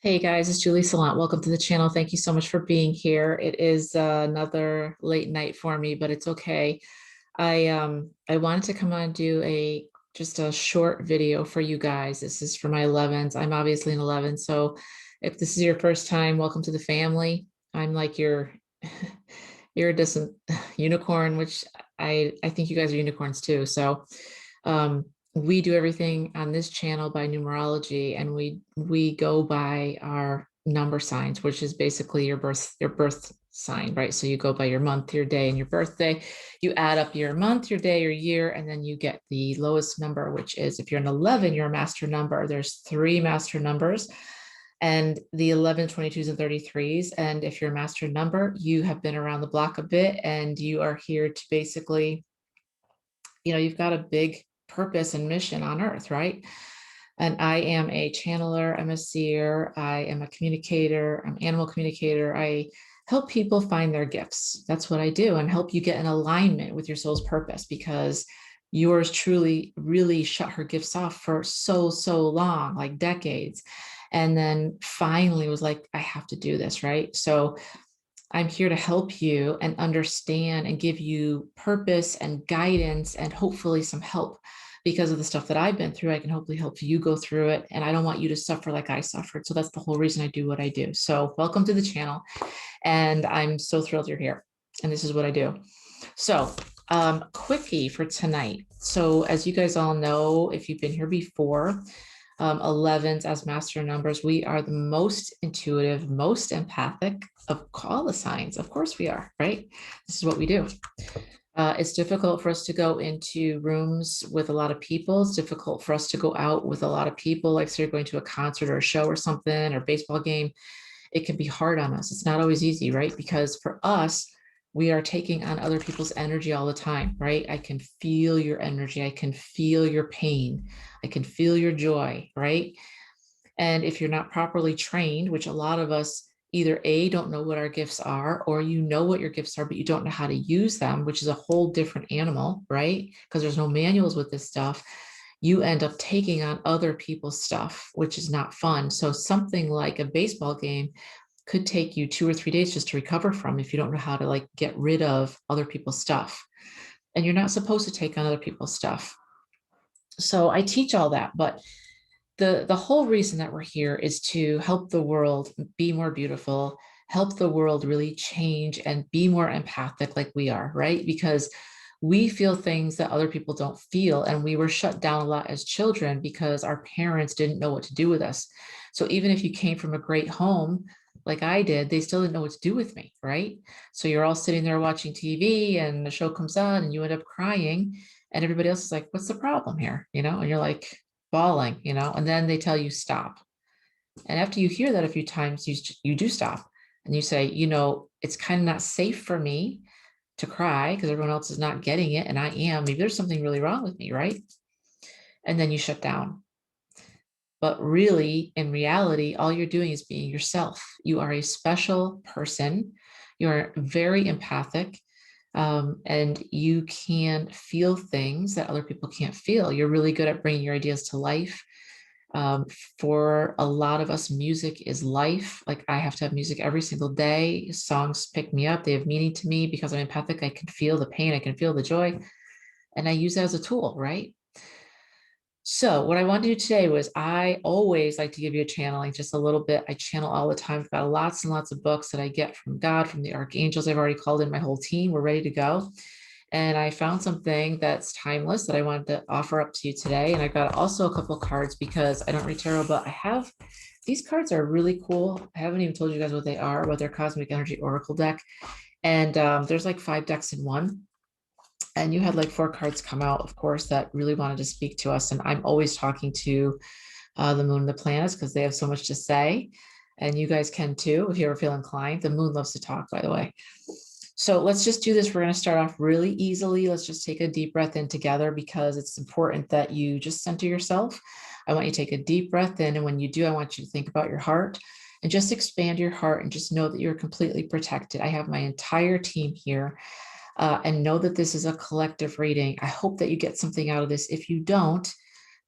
Hey guys, it's Julie Saillant. Welcome to the channel. Thank you so much for being here. It is another late night for me, but it's okay. I wanted to come on and do just a short video for you guys. This is for my 11s. I'm obviously an 11, so if this is your first time, welcome to the family. I'm like your iridescent unicorn, which I think you guys are unicorns too. So um, we do everything on this channel by numerology, and we go by our number signs, which is basically your birth sign, right? So you go by your month, your day, and your birthday. You add up your month, your day, your year, and then you get the lowest number, which is, if you're an 11, you're a master number. There's three master numbers, and the 11, 22s, and 33s. And if you're a master number, you have been around the block a bit, and you are here to basically, you've got a big purpose and mission on earth, right? And I am a channeler, I'm a seer, I am a communicator, I'm animal communicator. I help people find their gifts. That's what I do, and help you get in alignment with your soul's purpose, because yours truly really shut her gifts off for so long, like decades. And then finally was like, I have to do this, right? So I'm here to help you and understand and give you purpose and guidance and hopefully some help. Because of the stuff that I've been through, I can hopefully help you go through it. And I don't want you to suffer like I suffered. So that's the whole reason I do what I do. So welcome to the channel. And I'm so thrilled you're here. And this is what I do. So quickie for tonight. So as you guys all know, if you've been here before, 11s as master numbers, we are the most intuitive, most empathic of all the signs. Of course we are, right? This is what we do. It's difficult for us to go into rooms with a lot of people. It's difficult for us to go out with a lot of people, like say you're going to a concert or a show or something, or baseball game. It can be hard on us. It's not always easy, right? Because for us, we are taking on other people's energy all the time, right? I can feel your energy. I can feel your pain. I can feel your joy, right? And if you're not properly trained, which a lot of us either A, don't know what our gifts are, or you know what your gifts are, but you don't know how to use them, which is a whole different animal, right? Because there's no manuals with this stuff. You end up taking on other people's stuff, which is not fun. So something like a baseball game could take you 2 or 3 days just to recover from, if you don't know how to like get rid of other people's stuff. And you're not supposed to take on other people's stuff. So I teach all that, but the whole reason that we're here is to help the world be more beautiful, help the world really change and be more empathic like we are, right? Because we feel things that other people don't feel, and we were shut down a lot as children because our parents didn't know what to do with us. So even if you came from a great home like I did, they still didn't know what to do with me, right? So you're all sitting there watching TV, and the show comes on and you end up crying, and everybody else is like, what's the problem here? And you're like bawling, and then they tell you stop. And after you hear that a few times, you do stop, and you say, it's kind of not safe for me to cry because everyone else is not getting it, and I am. Maybe there's something really wrong with me, right? And then you shut down. But really, in reality, all you're doing is being yourself. You are a special person. You are very empathic, and you can feel things that other people can't feel. You're really good at bringing your ideas to life. For a lot of us, music is life. Like, I have to have music every single day. Songs pick me up. They have meaning to me because I'm empathic. I can feel the pain. I can feel the joy. And I use that as a tool, right? So what I wanted to do today was, I always like to give you a channeling, just a little bit. I channel all the time. I've got lots and lots of books that I get from God, from the Archangels. I've already called in my whole team. We're ready to go. And I found something that's timeless that I wanted to offer up to you today. And I got also a couple of cards, because I don't read tarot, but I have, these cards are really cool. I haven't even told you guys what they are, but they're Cosmic Energy Oracle deck. And there's like 5 decks in one. And you had like 4 cards come out, of course, that really wanted to speak to us. And I'm always talking to the moon and the planets, because they have so much to say. And you guys can too, if you ever feel inclined. The moon loves to talk, by the way. So let's just do this. We're going to start off really easily. Let's just take a deep breath in together, because it's important that you just center yourself. I want you to take a deep breath in. And when you do, I want you to think about your heart and just expand your heart, and just know that you're completely protected. I have my entire team here. And know that this is a collective reading. I hope that you get something out of this. If you don't,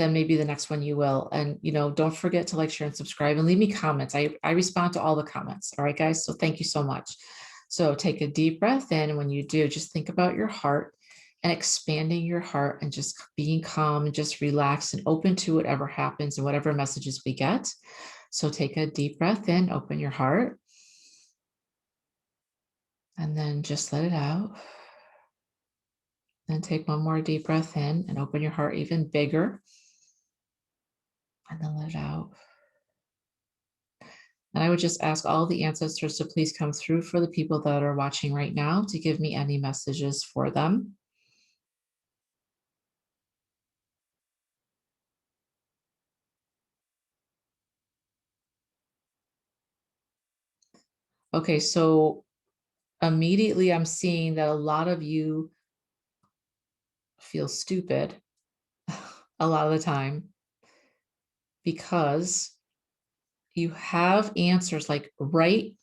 then maybe the next one you will. And, don't forget to like, share, and subscribe, and leave me comments. I respond to all the comments. All right, guys. So thank you so much. So take a deep breath in. And when you do, just think about your heart and expanding your heart and just being calm and just relaxed and open to whatever happens and whatever messages we get. So take a deep breath in, open your heart, and then just let it out. Then take one more deep breath in and open your heart even bigger. And then let it out. And I would just ask all the ancestors to please come through for the people that are watching right now to give me any messages for them. Okay, so immediately I'm seeing that a lot of you feel stupid a lot of the time because you have answers like right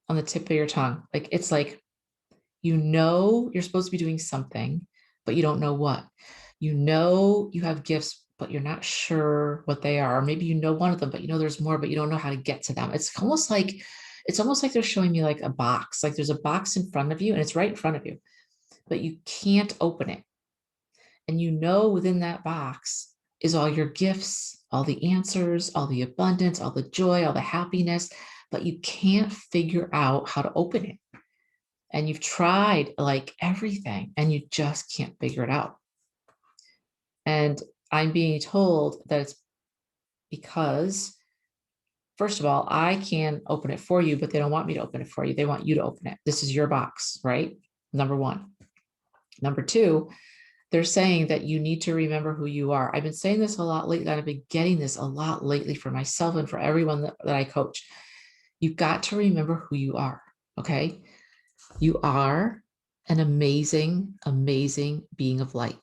on the tip of your tongue. Like it's like, you're supposed to be doing something, but you don't know what. You have gifts, but you're not sure what they are. Or maybe you know one of them, but there's more, but you don't know how to get to them. It's almost like they're showing me like a box. Like there's a box in front of you and it's right in front of you, but you can't open it. And within that box is all your gifts, all the answers, all the abundance, all the joy, all the happiness, but you can't figure out how to open it. And you've tried like everything and you just can't figure it out. And I'm being told that it's because, first of all, I can open it for you, but they don't want me to open it for you. They want you to open it. This is your box, right? Number one. Number two, they're saying that you need to remember who you are. I've been saying this a lot lately. I've been getting this a lot lately for myself and for everyone that I coach. You've got to remember who you are, okay? You are an amazing, amazing being of light,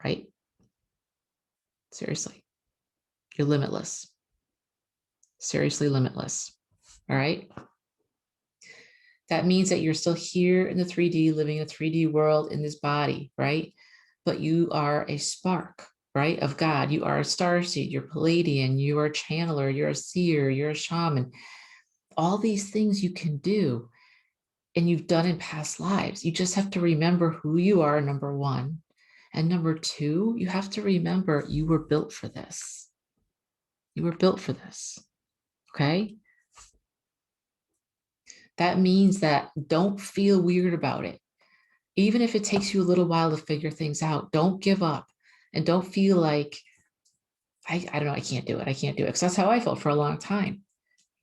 right? Seriously, you're limitless. Seriously limitless, all right? That means that you're still here in the 3D, living in a 3D world in this body, right? But you are a spark, right, of God. You are a starseed, you're Palladian, you are a channeler, you're a seer, you're a shaman. All these things you can do and you've done in past lives. You just have to remember who you are, number one. And number two, you have to remember you were built for this. You were built for this, okay? That means that don't feel weird about it. Even if it takes you a little while to figure things out, don't give up and don't feel like, I don't know, I can't do it. I can't do it. Because that's how I felt for a long time.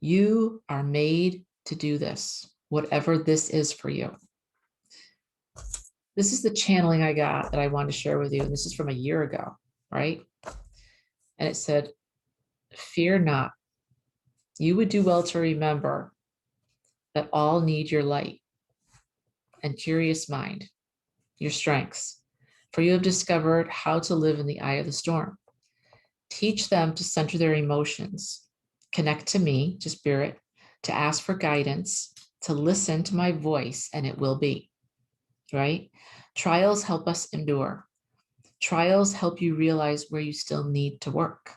You are made to do this, whatever this is for you. This is the channeling I got that I wanted to share with you. And this is from a year ago, right? And it said, fear not. You would do well to remember that all need your light and curious mind, your strengths, for you have discovered how to live in the eye of the storm. Teach them to center their emotions, connect to me, to spirit, to ask for guidance, to listen to my voice, and it will be, right? Trials help us endure. Trials help you realize where you still need to work.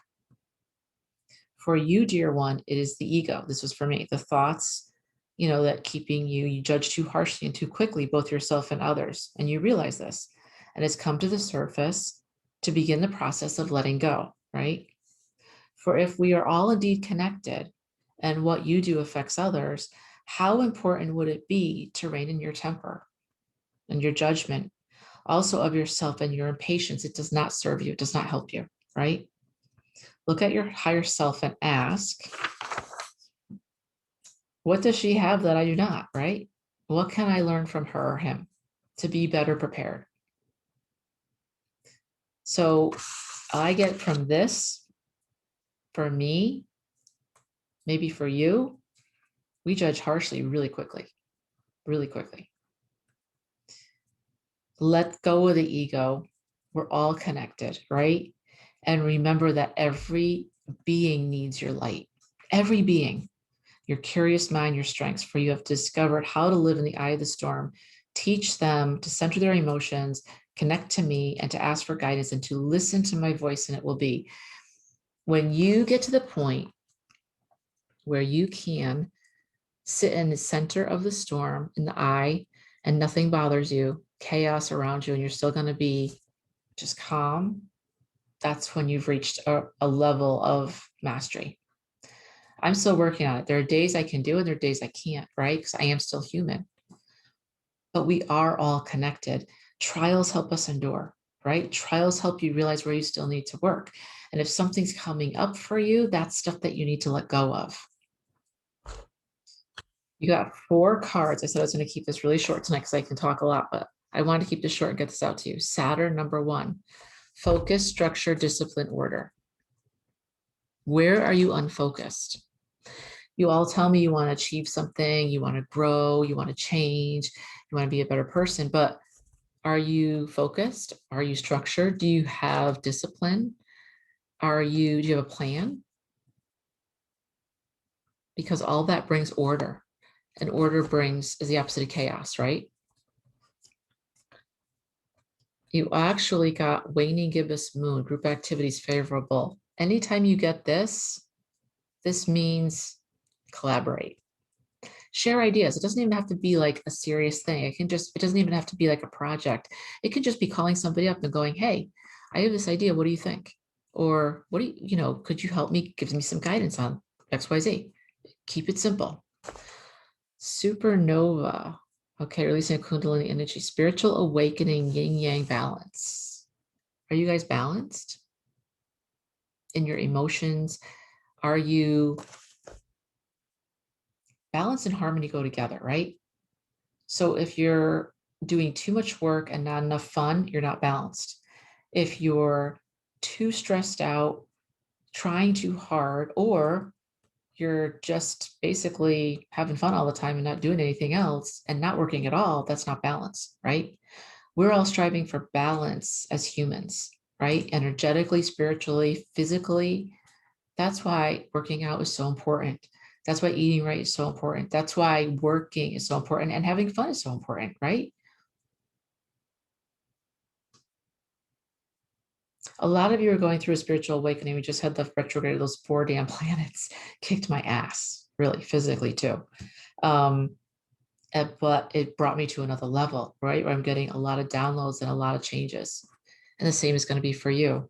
For you, dear one, it is the ego. This was for me, the thoughts, that keeping you judge too harshly and too quickly, both yourself and others. And you realize this, and it's come to the surface to begin the process of letting go, right? For if we are all indeed connected and what you do affects others, how important would it be to rein in your temper and your judgment, also of yourself and your impatience? It does not serve you. It does not help you, right? Look at your higher self and ask, what does she have that I do not, right? What can I learn from her or him to be better prepared? So I get from this, for me, maybe for you, we judge harshly really quickly, really quickly. Let go of the ego. We're all connected, right? And remember that every being needs your light. Every being, your curious mind, your strengths, for you have discovered how to live in the eye of the storm. Teach them to center their emotions, connect to me, and to ask for guidance and to listen to my voice, and it will be. When you get to the point where you can sit in the center of the storm, in the eye, and nothing bothers you, chaos around you, and you're still going to be just calm, that's when you've reached a level of mastery. I'm still working on it. There are days I can do it, there are days I can't, right? Because I am still human. But we are all connected. Trials help us endure, right? Trials help you realize where you still need to work. And if something's coming up for you, that's stuff that you need to let go of. You got 4 cards. I said I was going to keep this really short tonight because I can talk a lot, but I wanted to keep this short and get this out to you. Saturn, number 1, focus, structure, discipline, order. Where are you unfocused? You all tell me you want to achieve something, you want to grow, you want to change, you want to be a better person, but are you focused? Are you structured? Do you have discipline? Do you have a plan? Because all that brings order, and order is the opposite of chaos, right? You actually got waning gibbous moon, group activities favorable. Anytime you get this means collaborate. Share ideas. It doesn't even have to be like a serious thing. It doesn't even have to be like a project. It could just be calling somebody up and going, hey, I have this idea. What do you think? Or what do you, could you help me, give me some guidance on XYZ? Keep it simple. Supernova. Okay, releasing Kundalini energy, spiritual awakening, yin yang balance. Are you guys balanced in your emotions? Are you balance and harmony go together, right? So if you're doing too much work and not enough fun, you're not balanced. If you're too stressed out, trying too hard, or you're just basically having fun all the time and not doing anything else and not working at all, that's not balance, right? We're all striving for balance as humans, right? Energetically, spiritually, physically. That's why working out is so important. That's why eating right is so important. That's why working is so important and having fun is so important, right? A lot of you are going through a spiritual awakening. We just had the retrograde of those 4 damn planets kicked my ass, really, physically too. But it brought me to another level, right? Where I'm getting a lot of downloads and a lot of changes. And the same is going to be for you.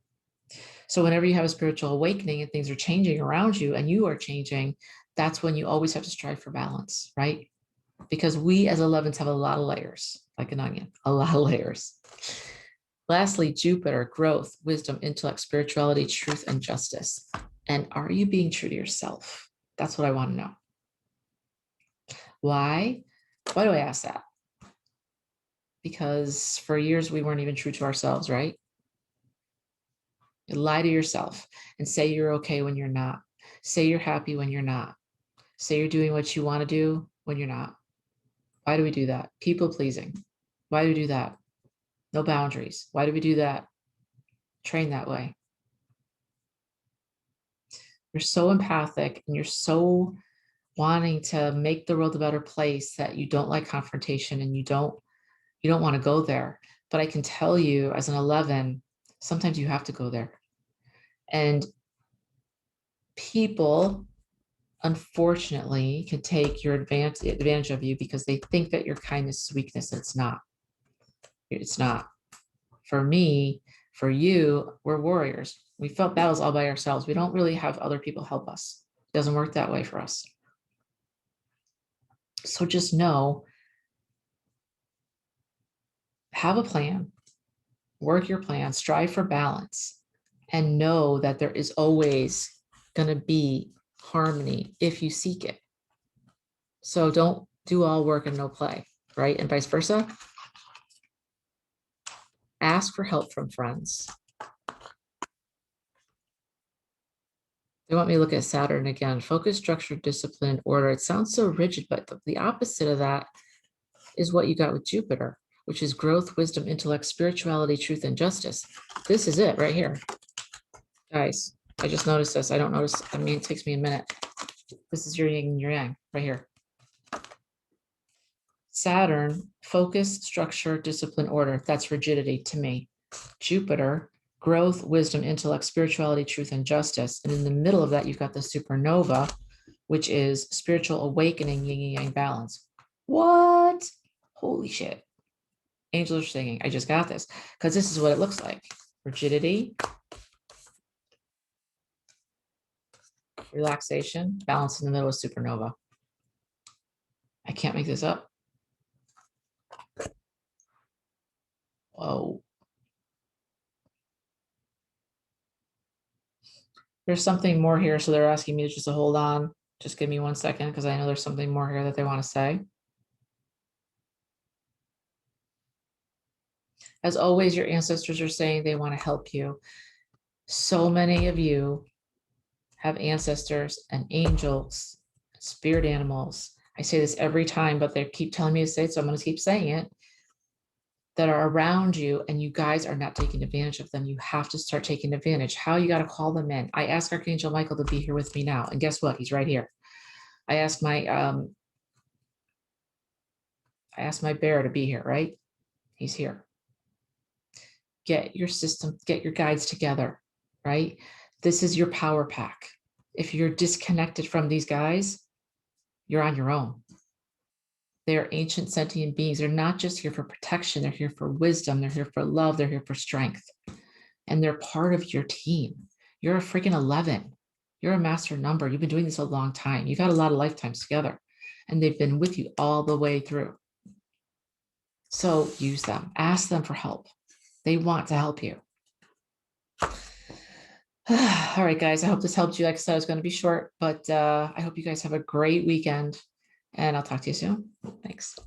So whenever you have a spiritual awakening and things are changing around you and you are changing, that's when you always have to strive for balance, right? Because we as 11s have a lot of layers, like an onion, a lot of layers. Lastly, Jupiter, growth, wisdom, intellect, spirituality, truth, and justice. And are you being true to yourself? That's what I want to know. Why? Why do I ask that? Because for years we weren't even true to ourselves, right? You lie to yourself and say you're okay when you're not. Say you're happy when you're not. Say you're doing what you want to do when you're not. Why do we do that? People pleasing. Why do we do that? No boundaries. Why do we do that? Train that way. You're so empathic and you're so wanting to make the world a better place that you don't like confrontation and you don't want to go there. But I can tell you as an 11, sometimes you have to go there. And people, unfortunately, can take your advantage of you because they think that your kindness is weakness. It's not. It's not. For me, for you, we're warriors. We fought battles all by ourselves. We don't really have other people help us. It doesn't work that way for us. So just know, have a plan, work your plan, strive for balance, and know that there is always going to be harmony if you seek it. So don't do all work and no play, right? And vice versa. Ask for help from friends. They want me to look at Saturn again. Focus, structure, discipline, order. It sounds so rigid, but the opposite of that is what you got with Jupiter, which is growth, wisdom, intellect, spirituality, truth, and justice. This is it right here. Guys, I just noticed this. I don't notice. I mean, it takes me a minute. This is your yin and your yang right here. Saturn, focus, structure, discipline, order. That's rigidity to me. Jupiter, growth, wisdom, intellect, spirituality, truth, and justice. And in the middle of that, you've got the supernova, which is spiritual awakening, yin and yang balance. What? Holy shit. Angels are singing. I just got this because this is what it looks like. Rigidity, relaxation, balance in the middle of supernova. I can't make this up. Whoa. There's something more here. So they're asking me to just hold on. Just give me 1 second because I know there's something more here that they want to say. As always, your ancestors are saying they want to help you. So many of you have ancestors and angels, spirit animals. I say this every time, but they keep telling me to say it, so I'm going to keep saying it, that are around you, and you guys are not taking advantage of them. You have to start taking advantage. How? You got to call them in. I asked Archangel Michael to be here with me now, and guess what? He's right here. I asked my bear to be here, right? He's here. Get your system, get your guides together, right? This is your power pack. If you're disconnected from these guys, you're on your own. They're ancient sentient beings. They're not just here for protection. They're here for wisdom. They're here for love. They're here for strength. And they're part of your team. You're a freaking 11. You're a master number. You've been doing this a long time. You've had a lot of lifetimes together, and they've been with you all the way through. So use them. Ask them for help. They want to help you. All right, guys, I hope this helped you. Like I said, it's going to be short, but I hope you guys have a great weekend, and I'll talk to you soon. Thanks.